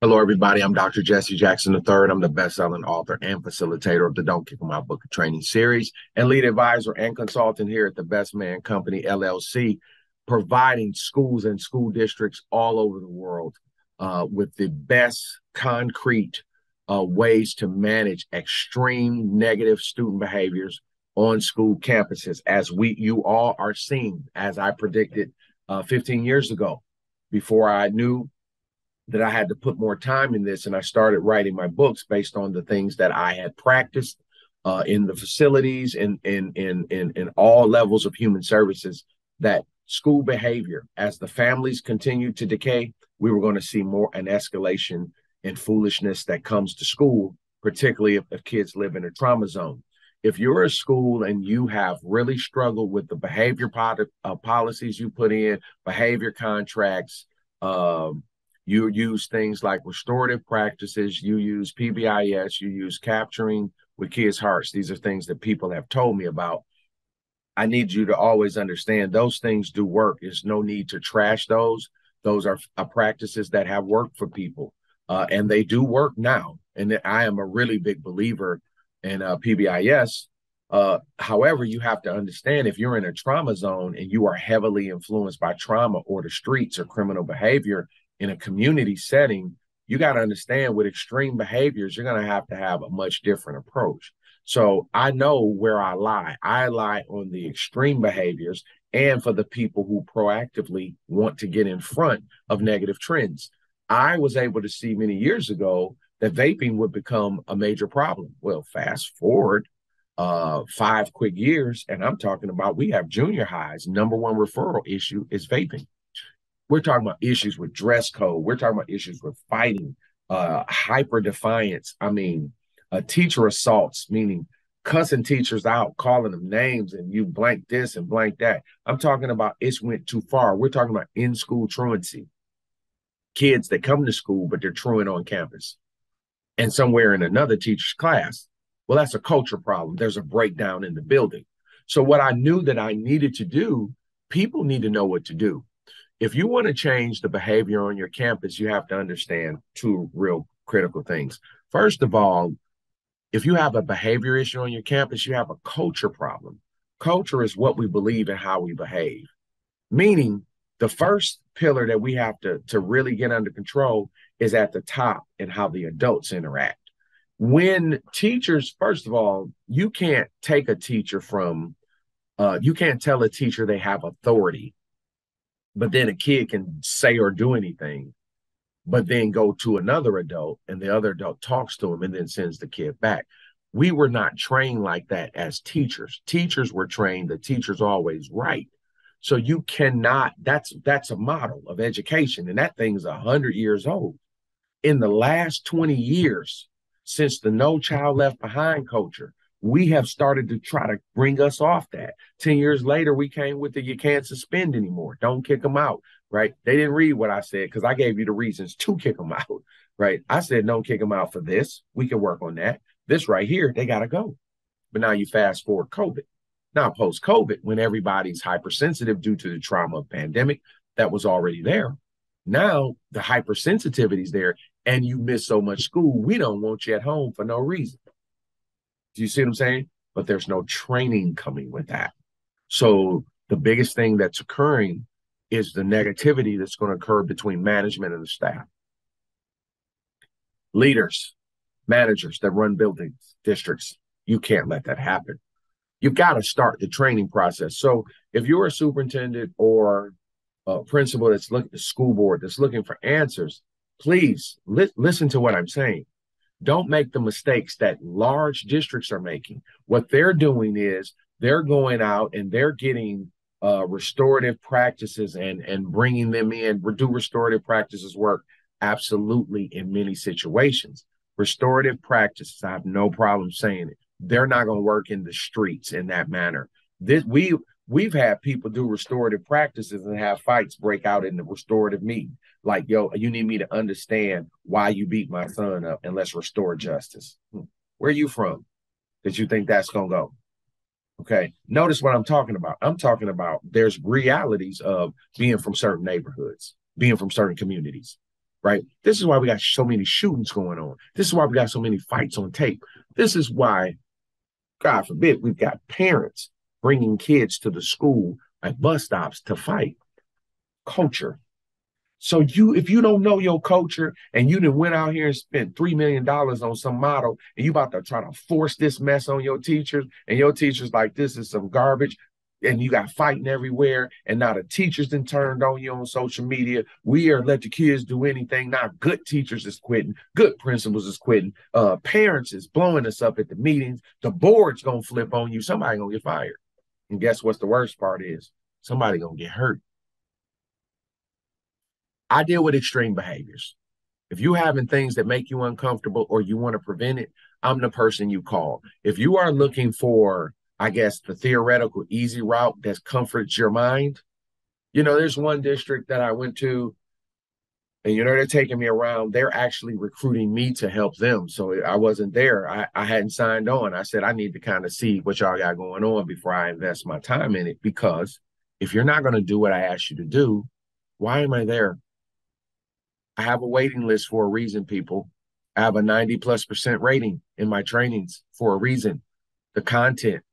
Hello, everybody. I'm Dr. Jesse Jackson III. I'm the best-selling author and facilitator of the Don't Kick 'Em Out Book of Training series and lead advisor and consultant here at the Best Man Company, LLC, providing schools and school districts all over the world with the best concrete ways to manage extreme negative student behaviors on school campuses, as you all are seeing, as I predicted 15 years ago, before I knew that I had to put more time in this, and I started writing my books based on the things that I had practiced in the facilities and in all levels of human services. That school behavior, as the families continued to decay, we were going to see more an escalation in foolishness that comes to school, particularly if kids live in a trauma zone. If you're a school and you have really struggled with the behavior policies you put in, behavior contracts, you use things like restorative practices, you use PBIS, you use capturing with kids' hearts. These are things that people have told me about. I need you to always understand those things do work. There's no need to trash those. Those are practices that have worked for people, and they do work now. And I am a really big believer in PBIS. However, you have to understand, if you're in a trauma zone and you are heavily influenced by trauma or the streets or criminal behavior in a community setting, you got to understand, with extreme behaviors, you're going to have a much different approach. So I know where I lie. I lie on the extreme behaviors and for the people who proactively want to get in front of negative trends. I was able to see many years ago that vaping would become a major problem. Well, fast forward 5 quick years, and I'm talking about, we have junior highs. Number one referral issue is vaping. We're talking about issues with dress code. We're talking about issues with fighting, hyper defiance. I mean, teacher assaults, meaning cussing teachers out, calling them names, and you blank this and blank that. I'm talking about it's went too far. We're talking about in-school truancy. Kids that come to school, but they're truant on campus and somewhere in another teacher's class. Well, that's a culture problem. There's a breakdown in the building. So what I knew that I needed to do, people need to know what to do. If you want to change the behavior on your campus, you have to understand two real critical things. First of all, if you have a behavior issue on your campus, you have a culture problem. Culture is what we believe and how we behave, meaning the first pillar that we have to really get under control is at the top and how the adults interact. When teachers, first of all, you can't take a teacher from, you can't tell a teacher they have authority, but then a kid can say or do anything, but then go to another adult and the other adult talks to him and then sends the kid back. We were not trained like that as teachers. Teachers were trained, the teacher's always right. So you cannot, that's a model of education, and that thing's 100 years old. In the last 20 years, since the No Child Left Behind culture, we have started to try to bring us off that. 10 years later, we came with the you can't suspend anymore. Don't kick them out, right? They didn't read what I said because I gave you the reasons to kick them out, right? I said, don't kick them out for this. We can work on that. This right here, they got to go. But now you fast forward COVID. Now, post-COVID, when everybody's hypersensitive due to the trauma of pandemic that was already there, now the hypersensitivity is there and you miss so much school. We don't want you at home for no reason. Do you see what I'm saying? But there's no training coming with that. So the biggest thing that's occurring is the negativity that's going to occur between management and the staff. Leaders, managers that run buildings, districts, you can't let that happen. You've got to start the training process. So if you're a superintendent or a principal that's looking at the school board that's looking for answers, please listen to what I'm saying. Don't make the mistakes that large districts are making. What they're doing is they're going out and they're getting restorative practices and bringing them in. Do restorative practices work? Absolutely, in many situations. Restorative practices, I have no problem saying it. They're not going to work in the streets in that manner. We've had people do restorative practices and have fights break out in the restorative meeting. Like, yo, you need me to understand why you beat my son up and let's restore justice. Where are you from that you think that's going to go? Okay. Notice what I'm talking about. I'm talking about there's realities of being from certain neighborhoods, being from certain communities. right? This is why we got so many shootings going on. This is why we got so many fights on tape. This is why, God forbid, we've got parents bringing kids to the school at bus stops to fight. Culture. So if you don't know your culture and you done went out here and spent $3 million on some model and you about to try to force this mess on your teachers and your teachers like this is some garbage and you got fighting everywhere and now the teachers then turned on you on social media. We are let the kids do anything. Now good teachers is quitting, good principals is quitting, parents is blowing us up at the meetings. The board's gonna flip on you. Somebody gonna get fired. And guess what's the worst part is? Somebody gonna get hurt. I deal with extreme behaviors. If you're having things that make you uncomfortable or you want to prevent it, I'm the person you call. If you are looking for, I guess, the theoretical easy route that comforts your mind, there's one district that I went to, and they're taking me around. They're actually recruiting me to help them. So I wasn't there. I hadn't signed on. I said, I need to kind of see what y'all got going on before I invest my time in it. Because if you're not going to do what I asked you to do, why am I there? I have a waiting list for a reason, people. I have a 90+% rating in my trainings for a reason. The content,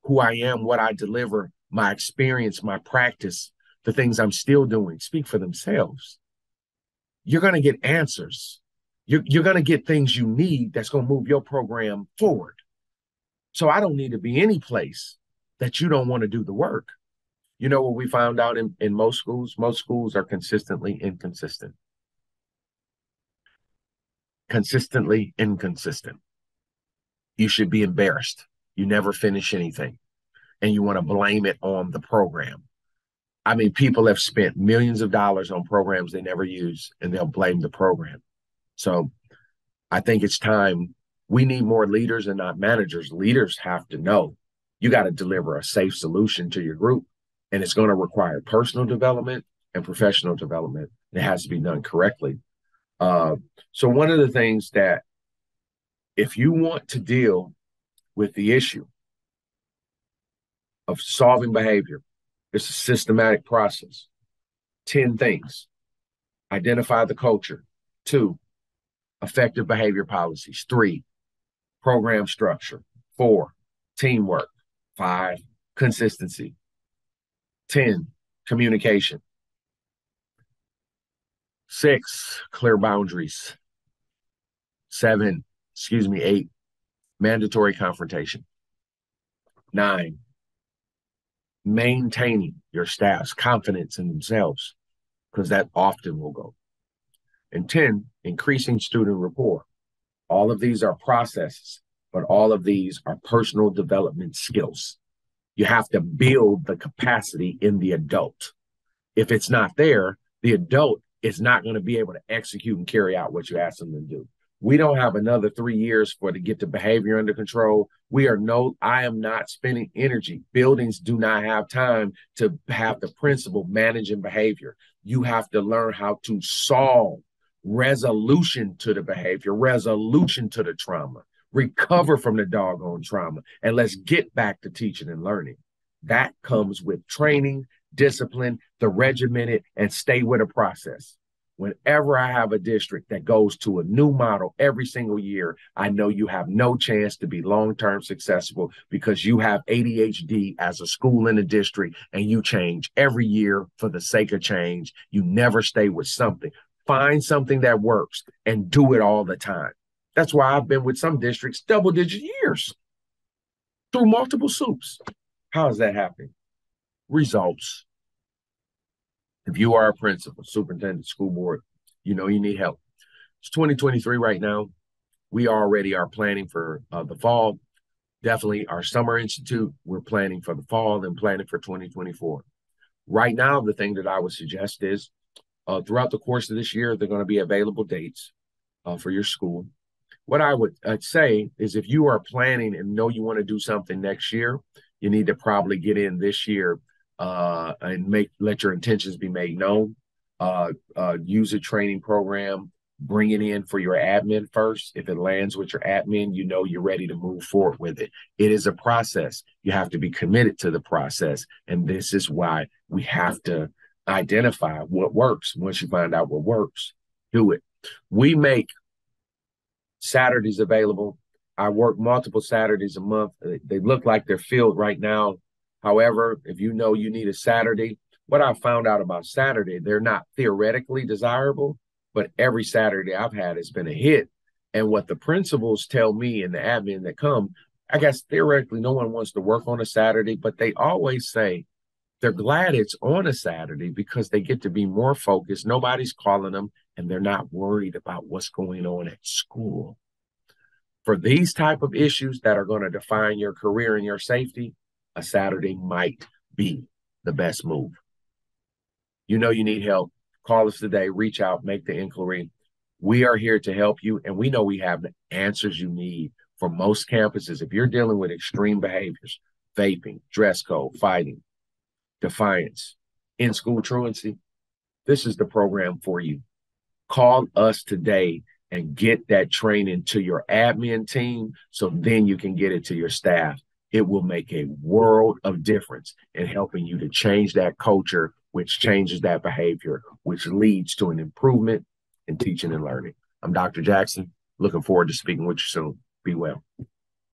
who I am, what I deliver, my experience, my practice, the things I'm still doing speak for themselves. You're going to get answers. You're going to get things you need that's going to move your program forward. So I don't need to be any place that you don't want to do the work. You know what we found out in most schools? Most schools are consistently inconsistent. Consistently inconsistent. You should be embarrassed. You never finish anything. And you want to blame it on the program. I mean, people have spent millions of dollars on programs they never use, and they'll blame the program. So I think it's time. We need more leaders and not managers. Leaders have to know you got to deliver a safe solution to your group, and it's going to require personal development and professional development. It has to be done correctly. So one of the things that if you want to deal with the issue of solving behavior, it's a systematic process. 10 things. Identify the culture. 2, effective behavior policies. 3, program structure. 4, teamwork. 5, consistency. 10, communication. 6, clear boundaries. 8, mandatory confrontation. 9, maintaining your staff's confidence in themselves, because that often will go. And 10, increasing student rapport. All of these are processes, but all of these are personal development skills. You have to build the capacity in the adult. If it's not there, the adult is not going to be able to execute and carry out what you ask them to do. We don't have another 3 years to get the behavior under control. I am not spending energy. Buildings do not have time to have the principal managing behavior. You have to learn how to solve resolution to the behavior, resolution to the trauma, recover from the doggone trauma, and let's get back to teaching and learning. That comes with training, discipline, the regimented, and stay with a process. Whenever I have a district that goes to a new model every single year, I know you have no chance to be long-term successful because you have ADHD as a school in a district and you change every year for the sake of change. You never stay with something. Find something that works and do it all the time. That's why I've been with some districts double-digit years through multiple soups. How is that happening? Results. If you are a principal, superintendent, school board, you need help. It's 2023 right now. We already are planning for the fall. Definitely our summer institute, we're planning for the fall and planning for 2024. Right now, the thing that I would suggest is throughout the course of this year, there are going to be available dates for your school. What I would say is if you are planning and know you want to do something next year, you need to probably get in this year and let your intentions be made known. Use a training program, bring it in for your admin first. If it lands with your admin, you're ready to move forward with it. It is a process. You have to be committed to the process. And this is why we have to identify what works. Once you find out what works, Do it. We make Saturdays available. I work multiple Saturdays a month. They look like they're filled right now. However, if you know you need a Saturday, what I found out about Saturday, they're not theoretically desirable, but every Saturday I've had has been a hit. And what the principals tell me and the admin that come, I guess theoretically no one wants to work on a Saturday, but they always say they're glad it's on a Saturday because they get to be more focused. Nobody's calling them and they're not worried about what's going on at school. For these type of issues that are going to define your career and your safety, a Saturday might be the best move. You know you need help. Call us today, reach out, make the inquiry. We are here to help you, and we know we have the answers you need for most campuses. If you're dealing with extreme behaviors, vaping, dress code, fighting, defiance, in-school truancy, this is the program for you. Call us today and get that training to your admin team so then you can get it to your staff. It will make a world of difference in helping you to change that culture, which changes that behavior, which leads to an improvement in teaching and learning. I'm Dr. Jackson. Looking forward to speaking with you soon. Be well.